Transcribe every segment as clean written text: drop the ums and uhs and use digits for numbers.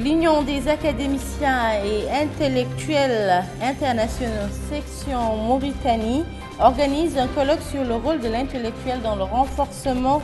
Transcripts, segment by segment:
L'Union des académiciens et intellectuels internationaux, section Mauritanie, organise un colloque sur le rôle de l'intellectuel dans le renforcement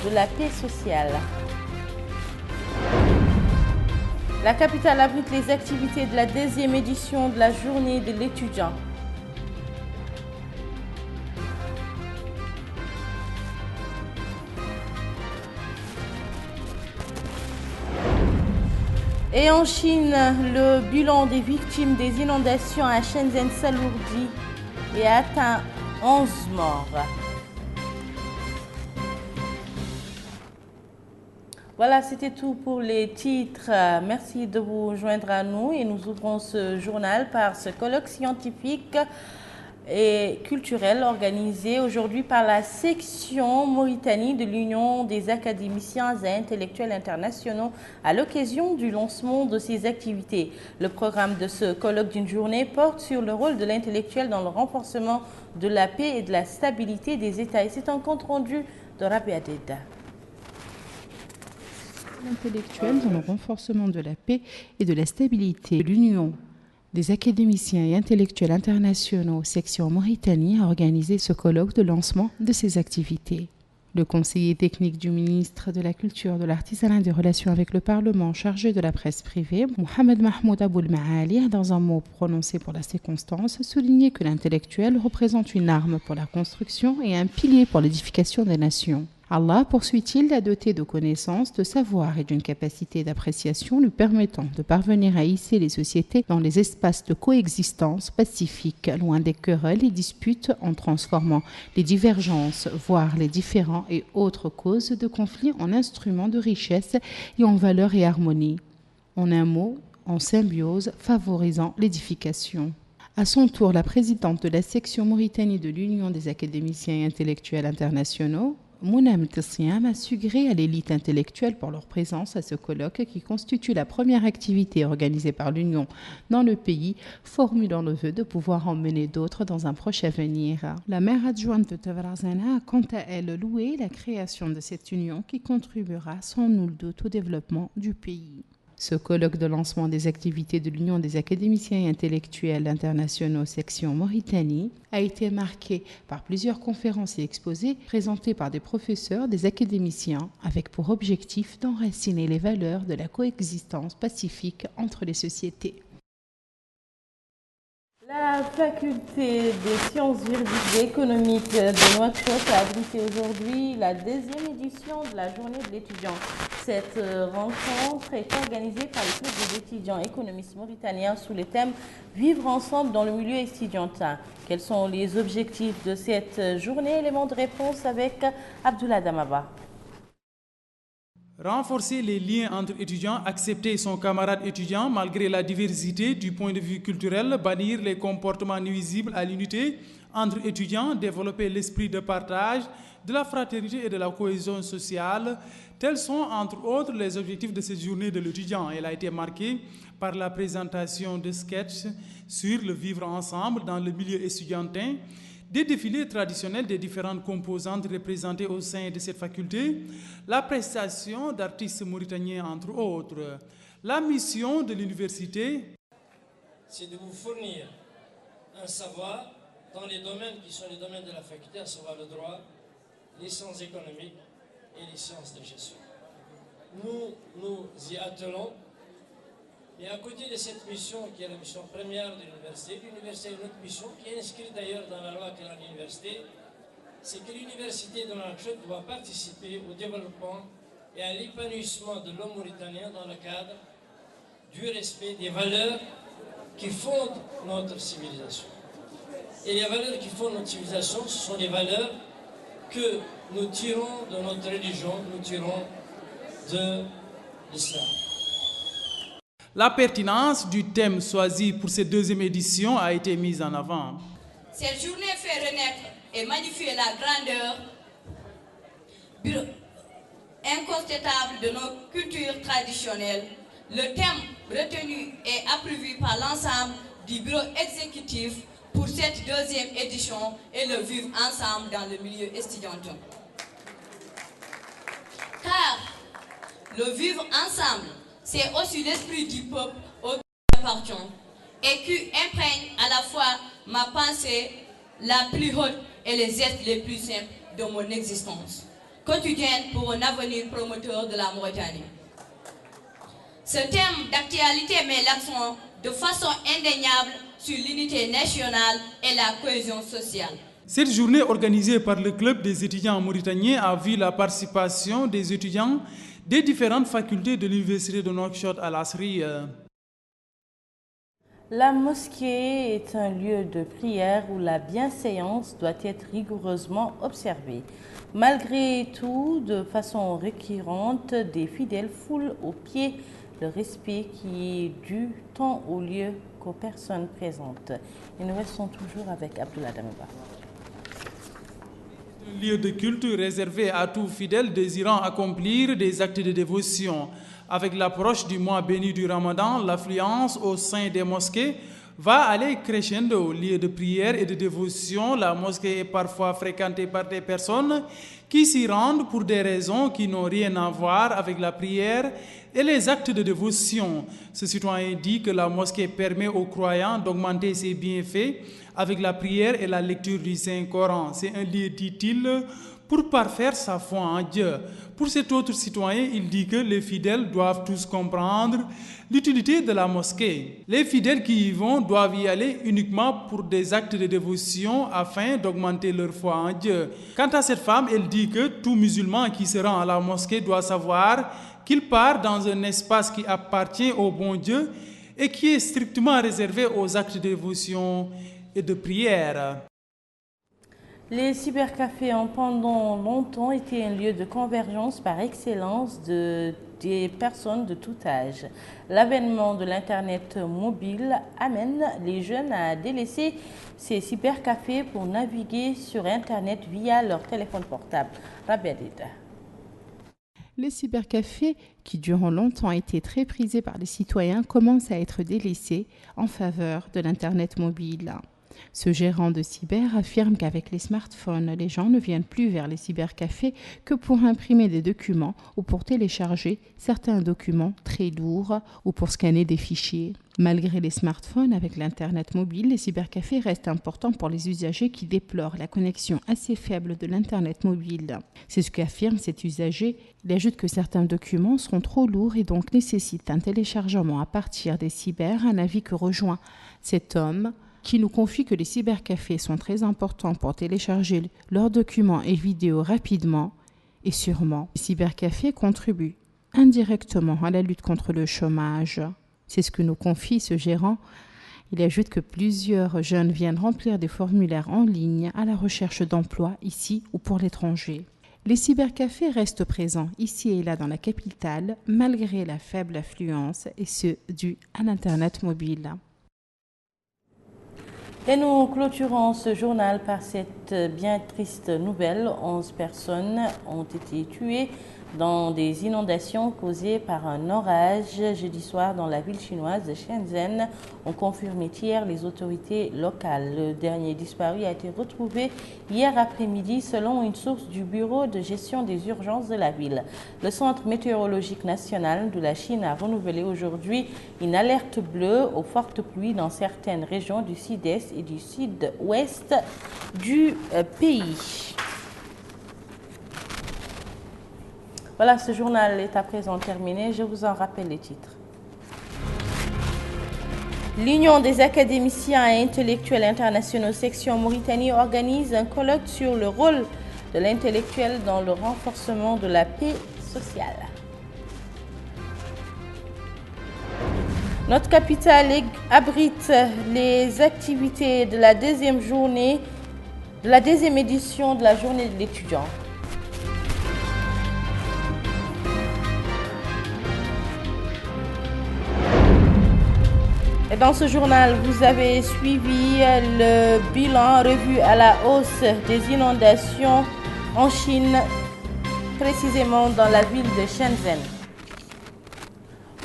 de la paix sociale. La capitale abrite les activités de la 2e édition de la journée de l'étudiant. Et en Chine, le bilan des victimes des inondations à Shenzhen s'alourdit et atteint 11 morts. Voilà, c'était tout pour les titres. Merci de vous joindre à nous et nous ouvrons ce journal par ce colloque scientifique et culturel organisé aujourd'hui par la section Mauritanie de l'Union des académiciens et intellectuels internationaux à l'occasion du lancement de ces activités. Le programme de ce colloque d'une journée porte sur le rôle de l'intellectuel dans le renforcement de la paix et de la stabilité des États. Et c'est un compte rendu de Rabia Deda. L'intellectuel dans le renforcement de la paix et de la stabilité. L'Union des académiciens et intellectuels internationaux, section Mauritanie, a organisé ce colloque de lancement de ces activités. Le conseiller technique du ministre de la Culture, de l'Artisanat et des Relations avec le Parlement chargé de la presse privée, Mohamed Mahmoud Aboul Maali, a dans un mot prononcé pour la circonstance, souligné que l'intellectuel représente une arme pour la construction et un pilier pour l'édification des nations. Allah, poursuit-il, l'a doté de connaissances, de savoir et d'une capacité d'appréciation lui permettant de parvenir à hisser les sociétés dans les espaces de coexistence pacifique, loin des querelles et disputes, en transformant les divergences, voire les différends et autres causes de conflits en instruments de richesse et en valeur et harmonie. En un mot, en symbiose, favorisant l'édification. À son tour, la présidente de la section Mauritanie de l'Union des académiciens et intellectuels internationaux, Mounam Tissiam, a su gré à l'élite intellectuelle pour leur présence à ce colloque qui constitue la première activité organisée par l'Union dans le pays, formulant le vœu de pouvoir en mener d'autres dans un proche avenir. La maire adjointe de Tavarzana a quant à elle loué la création de cette union qui contribuera sans nul doute au développement du pays. Ce colloque de lancement des activités de l'Union des académiciens et intellectuels internationaux section Mauritanie a été marqué par plusieurs conférences et exposés présentés par des professeurs, des académiciens, avec pour objectif d'enraciner les valeurs de la coexistence pacifique entre les sociétés. La faculté des sciences juridiques et économiques de Nouakchott a abrité aujourd'hui la 2e édition de la journée de l'étudiant. Cette rencontre est organisée par le club d'étudiants économistes mauritaniens sous le thème « Vivre ensemble dans le milieu estudiantin ». Quels sont les objectifs de cette journée? Élément de réponse avec Abdullah Damaba. Renforcer les liens entre étudiants, accepter son camarade étudiant malgré la diversité du point de vue culturel, bannir les comportements nuisibles à l'unité entre étudiants, développer l'esprit de partage, de la fraternité et de la cohésion sociale. Tels sont entre autres les objectifs de cette journée de l'étudiant. Elle a été marquée par la présentation de sketchs sur le vivre ensemble dans le milieu estudiantin, des défilés traditionnels des différentes composantes représentées au sein de cette faculté, la prestation d'artistes mauritaniens entre autres. La mission de l'université, c'est de vous fournir un savoir dans les domaines qui sont les domaines de la faculté, à savoir le droit, les sciences économiques et les sciences de gestion. Nous nous y attelons. Et à côté de cette mission, qui est la mission première de l'université a une autre mission qui est inscrite d'ailleurs dans la loi de l'université, c'est que l'université de Nouakchott doit participer au développement et à l'épanouissement de l'homme mauritanien dans le cadre du respect des valeurs qui fondent notre civilisation. Et les valeurs qui fondent notre civilisation, ce sont les valeurs que nous tirons de notre religion, nous tirons de l'islam. La pertinence du thème choisi pour cette 2e édition a été mise en avant. Cette journée fait renaître et magnifier la grandeur incontestable de nos cultures traditionnelles. Le thème retenu est approuvé par l'ensemble du bureau exécutif pour cette 2e édition et le vivre ensemble dans le milieu estudiantin. Car le vivre ensemble, c'est aussi l'esprit du peuple auquel j'appartiens et qui imprègne à la fois ma pensée la plus haute et les gestes les plus simples de mon existence quotidienne pour un avenir promoteur de la Mauritanie. Ce thème d'actualité met l'accent de façon indéniable sur l'unité nationale et la cohésion sociale. Cette journée organisée par le Club des étudiants mauritaniens a vu la participation des étudiants des différentes facultés de l'Université de Nouakchott à l'Asri. La mosquée est un lieu de prière où la bienséance doit être rigoureusement observée. Malgré tout, de façon récurrente, des fidèles foulent aux pieds le respect qui est dû tant au lieu qu'aux personnes présentes. Et nous restons toujours avec Abdoulaye Damouba. Un lieu de culte réservé à tout fidèle désirant accomplir des actes de dévotion. Avec l'approche du mois béni du Ramadan, l'affluence au sein des mosquées va aller crescendo. Lieu de prière et de dévotion, la mosquée est parfois fréquentée par des personnes qui s'y rendent pour des raisons qui n'ont rien à voir avec la prière et les actes de dévotion. Ce citoyen dit que la mosquée permet aux croyants d'augmenter ses bienfaits avec la prière et la lecture du Saint-Coran. C'est un lieu, dit-il, pour parfaire sa foi en Dieu. Pour cet autre citoyen, il dit que les fidèles doivent tous comprendre l'utilité de la mosquée. Les fidèles qui y vont doivent y aller uniquement pour des actes de dévotion afin d'augmenter leur foi en Dieu. Quant à cette femme, elle dit que tout musulman qui se rend à la mosquée doit savoir qu'il part dans un espace qui appartient au bon Dieu et qui est strictement réservé aux actes de dévotion et de prière. Les cybercafés ont pendant longtemps été un lieu de convergence par excellence des personnes de tout âge. L'avènement de l'Internet mobile amène les jeunes à délaisser ces cybercafés pour naviguer sur Internet via leur téléphone portable. Rabia Dida. Les cybercafés, qui durant longtemps étaient très prisés par les citoyens, commencent à être délaissés en faveur de l'Internet mobile. Ce gérant de cyber affirme qu'avec les smartphones, les gens ne viennent plus vers les cybercafés que pour imprimer des documents ou pour télécharger certains documents très lourds ou pour scanner des fichiers. Malgré les smartphones, avec l'Internet mobile, les cybercafés restent importants pour les usagers qui déplorent la connexion assez faible de l'Internet mobile. C'est ce qu'affirme cet usager. Il ajoute que certains documents seront trop lourds et donc nécessitent un téléchargement à partir des cyber, un avis que rejoint cet homme, qui nous confie que les cybercafés sont très importants pour télécharger leurs documents et vidéos rapidement et sûrement. Les cybercafés contribuent indirectement à la lutte contre le chômage. C'est ce que nous confie ce gérant. Il ajoute que plusieurs jeunes viennent remplir des formulaires en ligne à la recherche d'emploi ici ou pour l'étranger. Les cybercafés restent présents ici et là dans la capitale malgré la faible affluence et ce dû à l'Internet mobile. Et nous clôturons ce journal par cette bien triste nouvelle. 11 personnes ont été tuées dans des inondations causées par un orage jeudi soir dans la ville chinoise de Shenzhen, ont confirmé hier les autorités locales. Le dernier disparu a été retrouvé hier après-midi selon une source du bureau de gestion des urgences de la ville. Le Centre météorologique national de la Chine a renouvelé aujourd'hui une alerte bleue aux fortes pluies dans certaines régions du sud-est et du sud-ouest du pays. Voilà, ce journal est à présent terminé. Je vous en rappelle les titres. L'Union des académiciens et intellectuels internationaux section Mauritanie organise un colloque sur le rôle de l'intellectuel dans le renforcement de la paix sociale. Notre capitale abrite les activités de la deuxième édition de la journée de l'étudiant. Et dans ce journal, vous avez suivi le bilan revu à la hausse des inondations en Chine, précisément dans la ville de Shenzhen.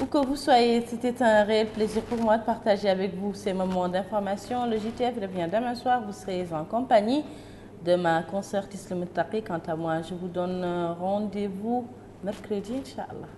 Où que vous soyez, c'était un réel plaisir pour moi de partager avec vous ces moments d'information. Le JTF revient demain soir. Vous serez en compagnie de ma consoeur Tislim Muttaqi. Quant à moi, je vous donne rendez-vous mercredi, Inch'Allah.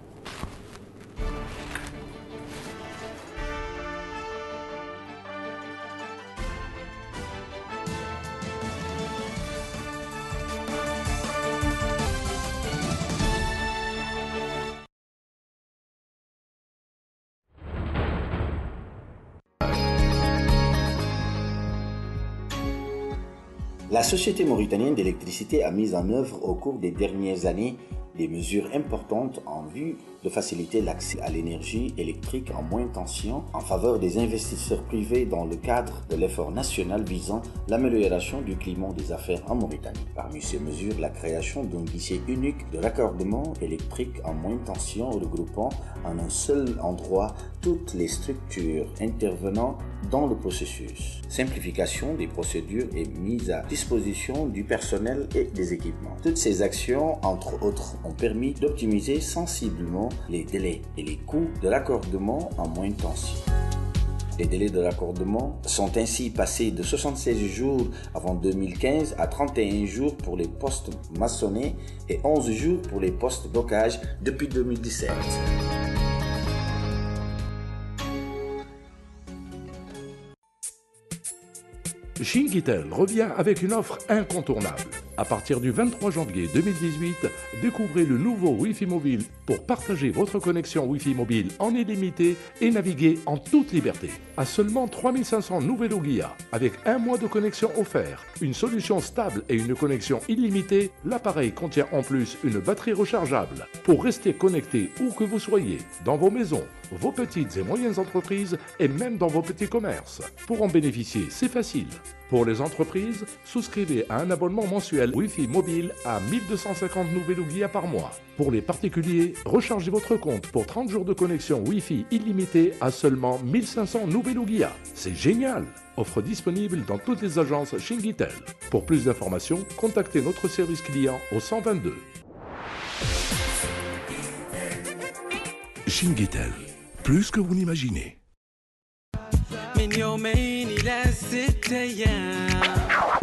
La Société mauritanienne d'électricité a mis en œuvre au cours des dernières années des mesures importantes en vue de faciliter l'accès à l'énergie électrique en moindre tension en faveur des investisseurs privés dans le cadre de l'effort national visant l'amélioration du climat des affaires en Mauritanie. Parmi ces mesures, la création d'un guichet unique de raccordement électrique en moindre tension regroupant en un seul endroit toutes les structures intervenant dans le processus. Simplification des procédures et mise à disposition du personnel et des équipements. Toutes ces actions, entre autres, ont permis d'optimiser sensiblement les délais et les coûts de raccordement en moindre tension. Les délais de raccordement sont ainsi passés de 76 jours avant 2015 à 31 jours pour les postes maçonnés et 11 jours pour les postes bocage depuis 2017. Chinguitel revient avec une offre incontournable. À partir du 23 janvier 2018, découvrez le nouveau Wi-Fi mobile pour partager votre connexion Wi-Fi mobile en illimité et naviguer en toute liberté. À seulement 3500 Nouvelo Guia, avec un mois de connexion offert, une solution stable et une connexion illimitée, l'appareil contient en plus une batterie rechargeable pour rester connecté où que vous soyez, dans vos maisons, vos petites et moyennes entreprises et même dans vos petits commerces. Pour en bénéficier, c'est facile. Pour les entreprises, souscrivez à un abonnement mensuel Wi-Fi mobile à 1250 Nouvelo Guia par mois. Pour les particuliers, rechargez votre compte pour 30 jours de connexion Wi-Fi illimité à seulement 1500 Nouvelo Guia. C'est génial! Offre disponible dans toutes les agences Chinguitel. Pour plus d'informations, contactez notre service client au 122. Chinguitel, plus que vous n'imaginez.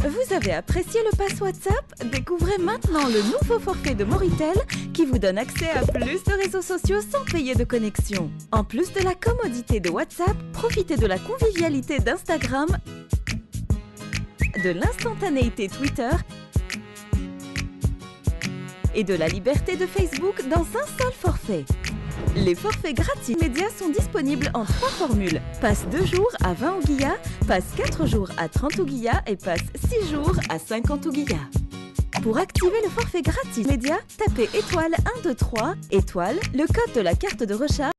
Vous avez apprécié le pass WhatsApp? Découvrez maintenant le nouveau forfait de Moritel qui vous donne accès à plus de réseaux sociaux sans payer de connexion. En plus de la commodité de WhatsApp, profitez de la convivialité d'Instagram, de l'instantanéité Twitter et de la liberté de Facebook dans un seul forfait. Les forfaits gratuits médias sont disponibles en 3 formules. Passe 2 jours à 20 ouguiyas, passe 4 jours à 30 ouguiyas et passe 6 jours à 50 ouguiyas. Pour activer le forfait gratuit média, tapez étoile 123, étoile, le code de la carte de recharge